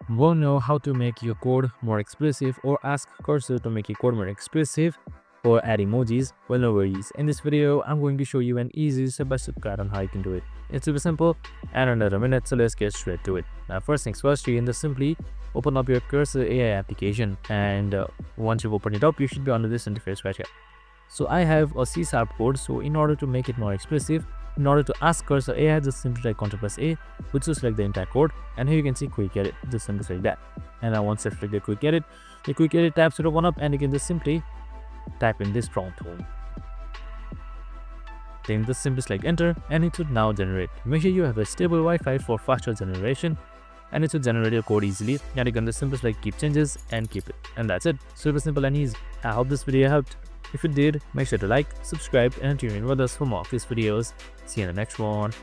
Want to know how to make your code more expressive or ask Cursor to make your code more expressive or add emojis? Well, no worries. In this video, I'm going to show you an easy step-by-step guide on how you can do it. It's super simple and under a minute, so let's get straight to it. Now, first things first, you can just simply open up your Cursor AI application, and once you've opened it up, you should be under this interface right here. So I have a C# code, so in order to make it more expressive, in order to ask Cursor AI, just simply type Ctrl+A, which will select the entire code, and here you can see quick edit, just simply select that. And now once you select the quick edit tab should open up, and you can just simply type in this prompt. Then just simply select enter, and it should now generate. Make sure you have a stable Wi-Fi for faster generation, and it should generate your code easily. And you can just simply select keep changes and keep it, and that's it. Super simple and easy. I hope this video helped. If it did, make sure to like, subscribe, and tune in with us for more of these videos. See you in the next one.